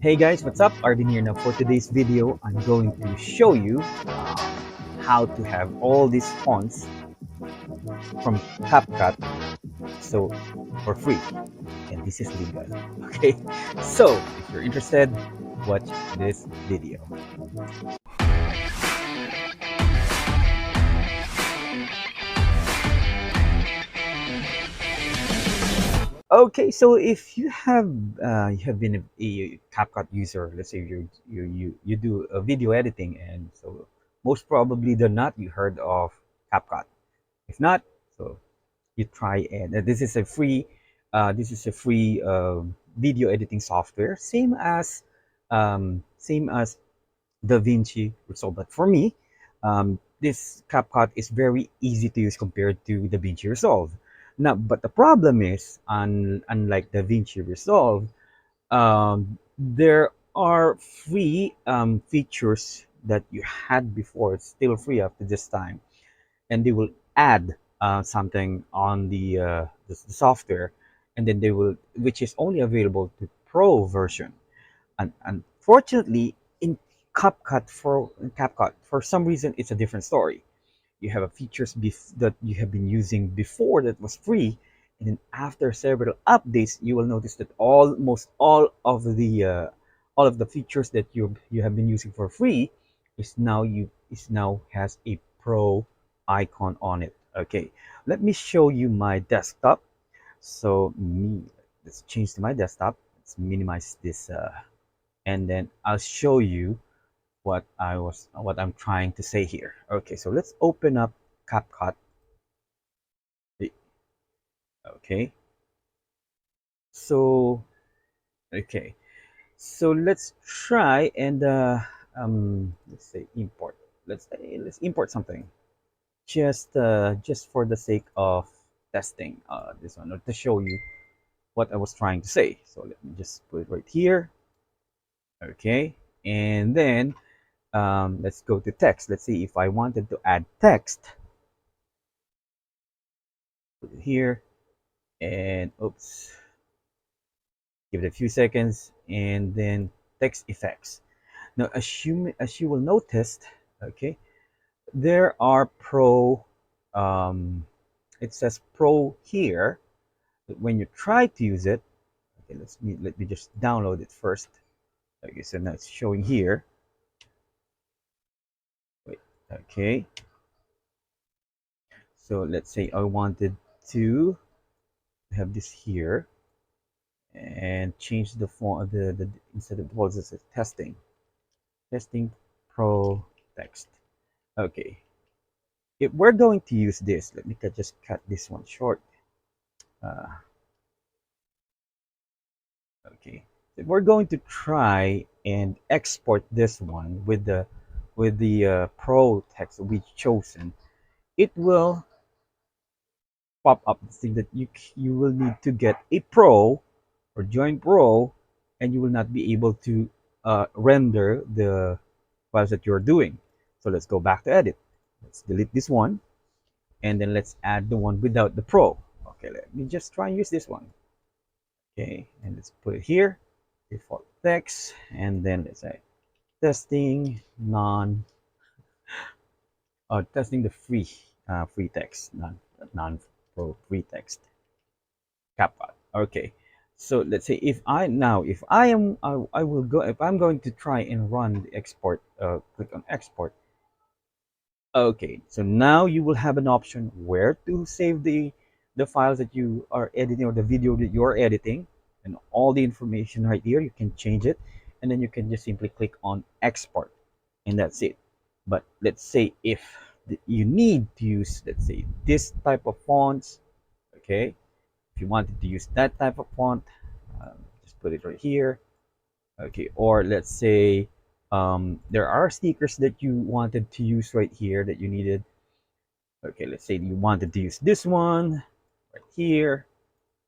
Hey guys, what's up? Arvin here. Now for today's video, I'm going to show you how to have all these fonts from CapCut so for free, and this is legal. Okay, so if you're interested, watch this video. Okay, so if you have been a CapCut user, let's say you do a video editing, and so most probably than not you heard of CapCut. If not, so you try, and this is a free video editing software, same as DaVinci Resolve. But for me, this CapCut is very easy to use compared to DaVinci Resolve. Now, but the problem is, unlike DaVinci Resolve, there are free features that you had before. It's still free after this time, and they will add something on the software, and then they will, which is only available to pro version. And unfortunately, in CapCut, for some reason, it's a different story. You have a that you have been using before that was free, and then after several updates, you will notice that almost all of the features that you have been using for free is now has a pro icon on it. Okay, let me show you my desktop. So let's change to my desktop. Let's minimize this, and then I'll show you what I'm trying to say here. Okay, so let's open up CapCut. Okay, so okay, so let's try and let's say import. Let's import something just for the sake of testing this one, or to show you what I was trying to say. So let me just put it right here. Okay, and then let's go to text. Let's see if I wanted to add text. Put it here, and oops, give it a few seconds, and then text effects. Now, as you will notice, okay, there are pro. Um, it says pro here. But when you try to use it, okay, let me just download it first. Okay, so now it's showing here. Wait, okay. So let's say I wanted to have this here and change the font, the instead of what is it, testing pro text. Okay, if we're going to use this, let me just cut this one short. Uh, okay, if we're going to try and export this one with the pro text we've chosen, it will pop up the thing that you will need to get a pro or join pro, and you will not be able to render the files that you're doing. So let's go back to edit. Let's delete this one, and then let's add the one without the pro. Okay, let me just try and use this one. Okay, and let's put it here, default text, and then let's say testing testing the free text, non pro free text CapCut. Okay, so let's say if I will go, if I'm going to try and run the export, click on export. Okay, so now you will have an option where to save the files that you are editing, or the video that you're editing, and all the information right here. You can change it, and then you can just simply click on export, and that's it. But let's say if you need to use, let's say, this type of fonts, okay, if you wanted to use that type of font, just put it right here. Okay, or let's say there are stickers that you wanted to use right here that you needed. Okay, let's say you wanted to use this one right here.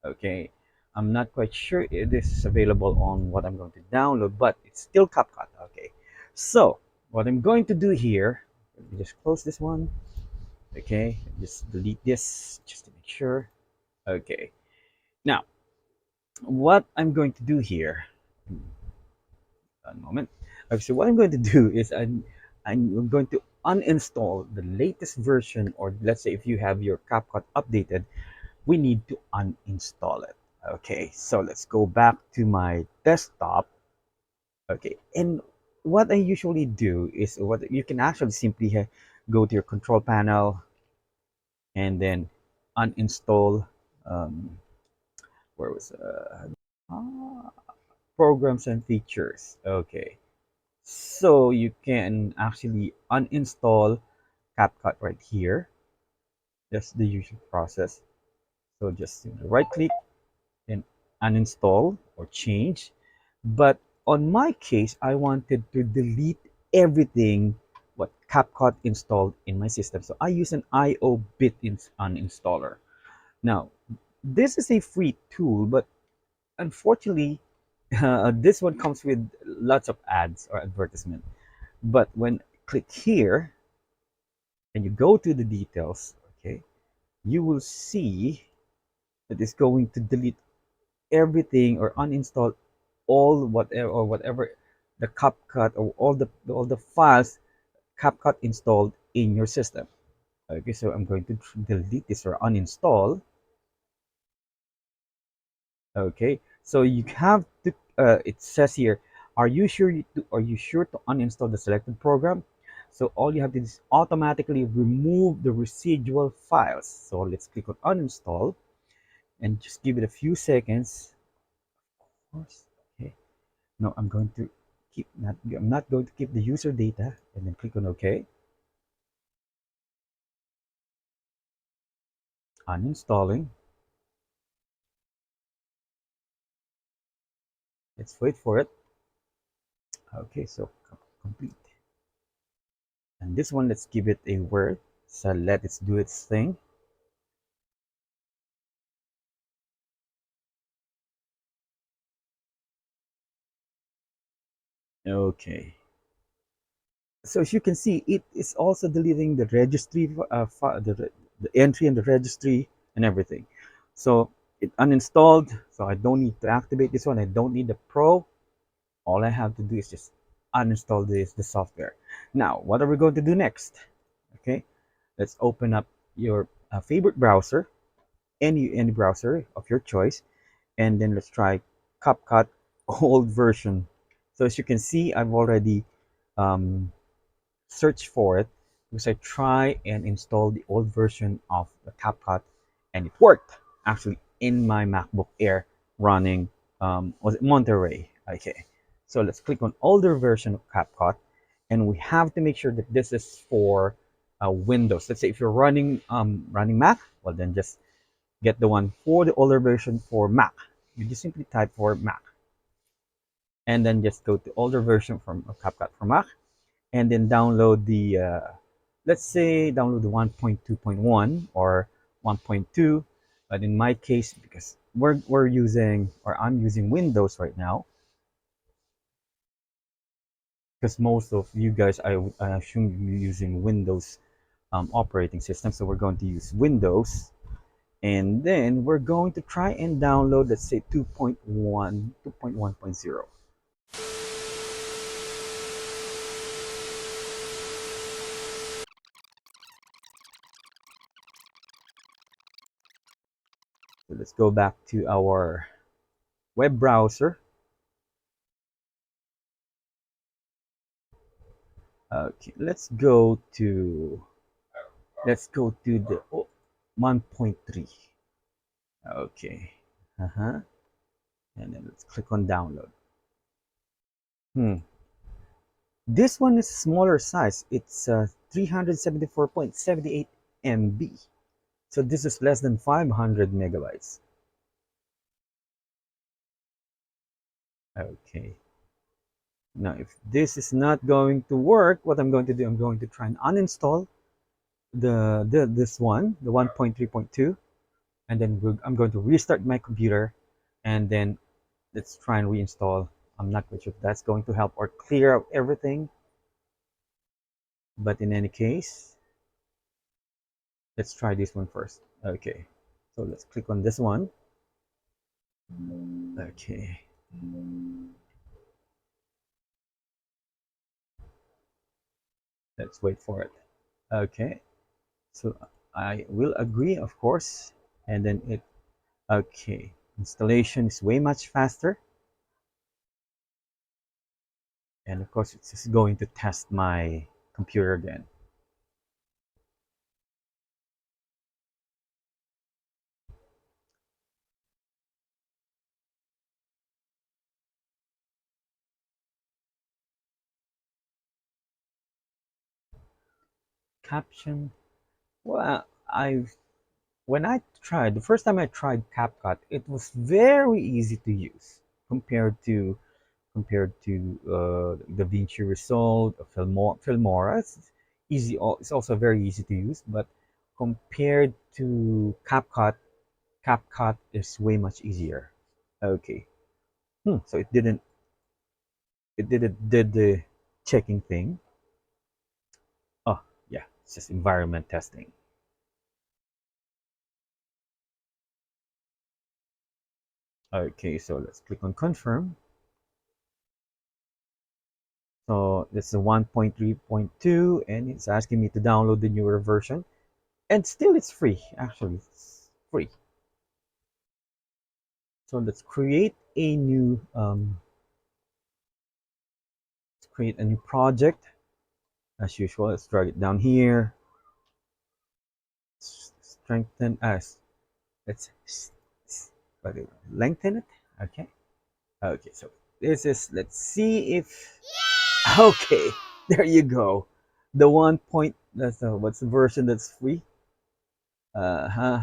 Okay, I'm not quite sure if this is available on what I'm going to download, but it's still CapCut. Okay, so what I'm going to do here, let me just close this one. Okay, just delete this just to make sure. Okay, now what I'm going to do here, One moment. Okay, so what I'm going to do is I'm going to uninstall the latest version, or let's say if you have your CapCut updated, we need to uninstall it. Okay, so let's go back to my desktop. Okay, and what I usually do is what you can actually simply go to your control panel and then uninstall um, where was ah, programs and features. Okay, so you can actually uninstall CapCut right here. That's the usual process. So just right click and uninstall or change. But on my case, I wanted to delete everything what CapCut installed in my system. So I use an IO bit uninstaller. Now, this is a free tool, but unfortunately, this one comes with lots of ads or advertisement. But when click here and you go to the details, okay, you will see that it's going to delete everything or uninstall all whatever the CapCut or all the files CapCut installed in your system. Okay, so I'm going to delete this or uninstall. Okay, so you have to. It says here, are you sure to uninstall the selected program? So all you have to do is automatically remove the residual files. So let's click on uninstall and just give it a few seconds. Of course. Okay. No, I'm not going to keep the user data and then click on OK. Uninstalling. Let's wait for it. Okay, so complete. And this one, let's give it a word. So let it do its thing. Okay. So as you can see, it is also deleting the registry, the entry in the registry and everything. So it uninstalled. So I don't need to activate this one. I don't need the Pro. All I have to do is just uninstall the software. Now, what are we going to do next? Okay, let's open up your favorite browser, any browser of your choice, and then let's try CapCut old version. So as you can see, I've already um, search for it because I try and install the old version of the CapCut and it worked actually in my MacBook Air running was it Monterey. Okay, so let's click on older version of CapCut and we have to make sure that this is for Windows. Let's say if you're running Mac, well then just get the one for the older version for Mac. You just simply type for Mac and then just go to older version from CapCut for Mac and then download the let's say download the 1.2.1 or 1.2, but in my case because we're using or I'm using Windows right now because most of you guys I assume you're using Windows operating system, so we're going to use Windows and then we're going to try and download let's say 2.1 2.1.0. So let's go back to our web browser. Okay, let's go to the 1.3. Okay. Uh-huh. And then let's click on download. Hmm. This one is smaller size. It's 374.78 MB. So this is less than 500 megabytes. Okay. Now, if this is not going to work, what I'm going to do, I'm going to try and uninstall this one, the 1.3.2, and then I'm going to restart my computer, and then let's try and reinstall. I'm not quite sure if that's going to help or clear out everything, but in any case, let's try this one first. Okay, so let's click on this one. Okay, Let's wait for it. Okay, so I will agree, of course, and then it. Okay, installation is way much faster, and of course, it's just going to test my computer again. Caption. Well, I when I tried the first time I tried CapCut, it was very easy to use compared to DaVinci Resolve, Filmora. It's easy. It's also very easy to use, but compared to CapCut is way much easier. Okay. So it did the checking thing. Oh yeah, it's just environment testing. Okay, so let's click on confirm. So this is 1.3.2 and it's asking me to download the newer version. And still it's free, actually. It's free. So let's create a new project. As usual, let's drag it down here. Strengthen us. Let's lengthen it. Okay. Okay, so this is let's see if okay, there you go. The one point that's what's the version that's free? Uh-huh.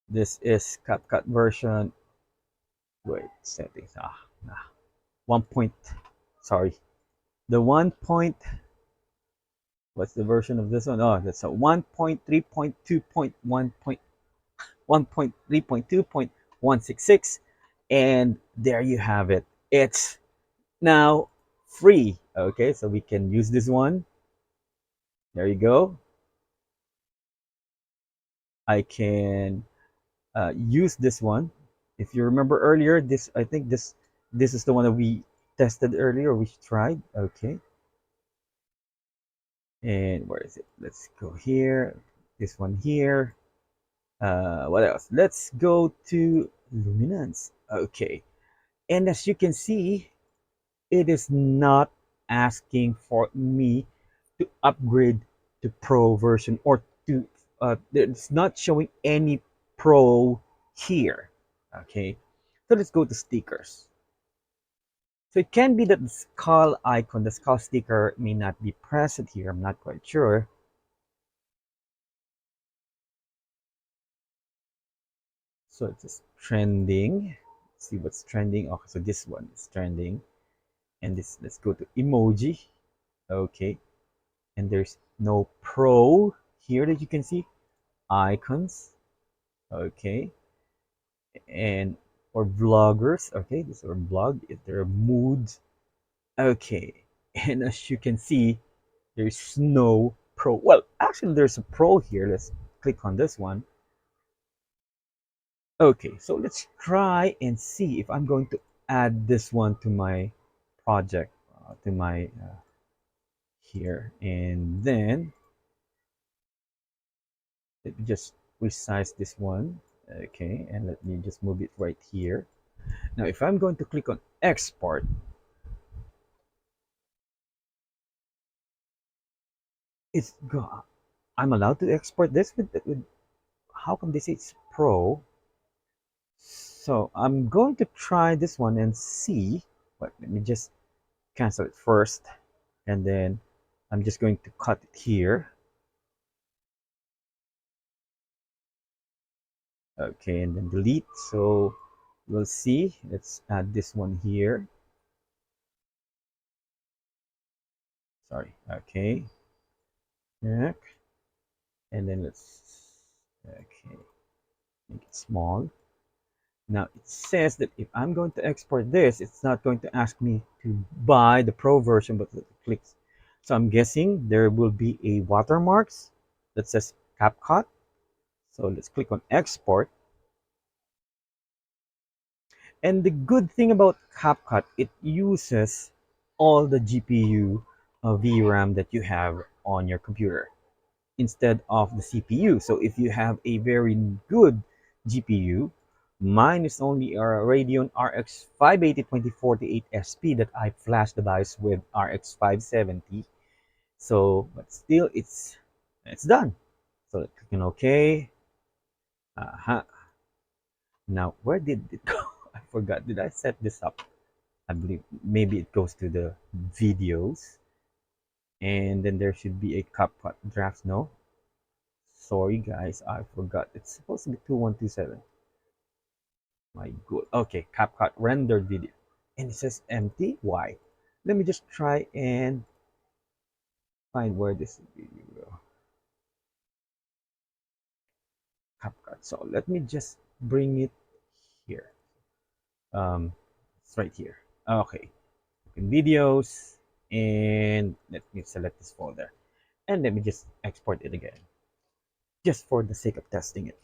This is CapCut version. Wait, settings. Ah. One point. Sorry. The one point. What's the version of this one? Oh, that's a 1.3.2.1.1.3.2.166, and there you have it. It's now free. Okay, so we can use this one. There you go. I can use this one. If you remember earlier, this I think this is the one that we tested earlier. We tried. Okay, and where is it? Let's go here. This one here. What else? Let's go to luminance. Okay, and as you can see, it is not asking for me to upgrade to pro version or to it's not showing any pro here. Okay, so let's go to stickers. So it can be that the skull icon, the skull sticker may not be present here. I'm not quite sure. So it's just trending. Let's see what's trending. Okay, so this one is trending. And this, let's go to emoji. Okay, and there's no pro here that you can see. Icons. Okay, and or vloggers. Okay, these are blog. There are moods. Okay, and as you can see, there's no pro. Well, actually, there's a pro here. Let's click on this one. Okay, so let's try and see if I'm going to add this one to my project, to my here, and then let me just resize this one. Okay, and let me just move it right here. Now, if I'm going to click on export, it's go. I'm allowed to export this with how come they say it's pro? So I'm going to try this one and see. But let me just cancel it first, and then I'm just going to cut it here. Okay, and then delete. So we'll see. Let's add this one here. Sorry. Okay. Check. And then let's okay, make it small. Now it says that if I'm going to export this, it's not going to ask me to buy the pro version, but it clicks. So I'm guessing there will be a watermarks that says CapCut. So let's click on export. And the good thing about CapCut, it uses all the GPU VRAM that you have on your computer instead of the CPU. So if you have a very good GPU, mine is only a Radeon RX 580 2048 SP that I flashed the BIOS with RX 570. So, but still, it's done. So clicking OK. Uh-huh. Now, where did it go? I forgot. Did I set this up? I believe maybe it goes to the videos, and then there should be a CapCut drafts. No, sorry guys, I forgot. It's supposed to be 2127. My good. Okay, CapCut rendered video. And it says empty. Why? Let me just try and find where this video CapCut. So let me just bring it here. It's right here. Okay. In videos, and let me select this folder. And let me just export it again. Just for the sake of testing it.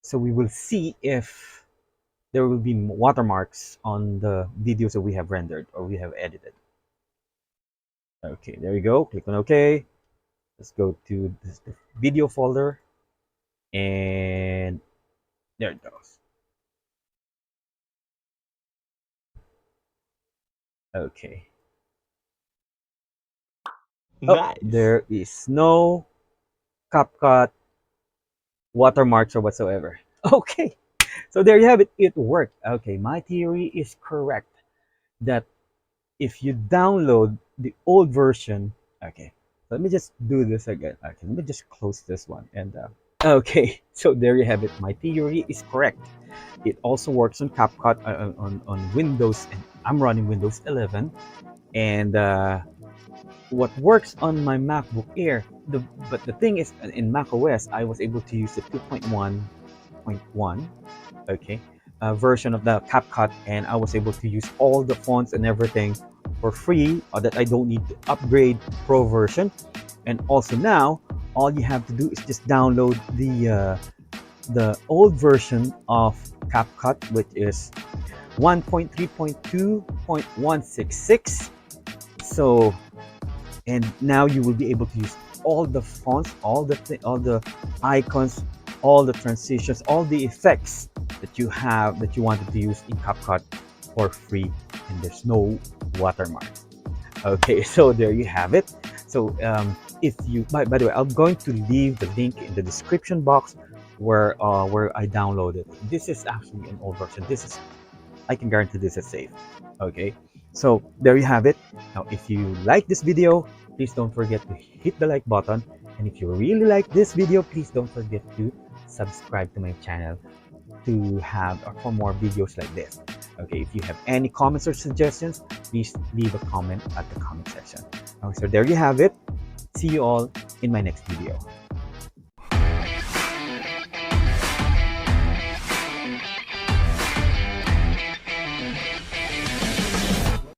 So we will see if there will be watermarks on the videos that we have rendered or we have edited. Okay, there we go. Click on OK. Let's go to the video folder, and there it goes. Okay. Oh, nice. There is no CapCut watermarks or whatsoever. Okay, so there you have it. It worked. Okay, my theory is correct that if you download the old version, okay, let me just do this again. Okay, let me just close this one and okay, so there you have it. My theory is correct. It also works on CapCut on Windows, and I'm running Windows 11. And what works on my MacBook Air, but the thing is, in macOS, I was able to use the 2.1.1, okay, version of the CapCut, and I was able to use all the fonts and everything for free, that I don't need to upgrade Pro version. And also now, all you have to do is just download the old version of CapCut, which is 1.3.2.166. So, and now you will be able to use all the fonts, all the icons, all the transitions, all the effects that you have that you wanted to use in CapCut for free, and there's no watermarks. Okay, so there you have it. So if you, by the way, I'm going to leave the link in the description box where I downloaded. This is actually an old version. This is, I can guarantee this is safe. Okay, so there you have it. Now, if you like this video, please don't forget to hit the like button. And if you really like this video, please don't forget to subscribe to my channel to have for more videos like this. Okay, if you have any comments or suggestions, please leave a comment at the comment section. Okay, so there you have it. See you all in my next video.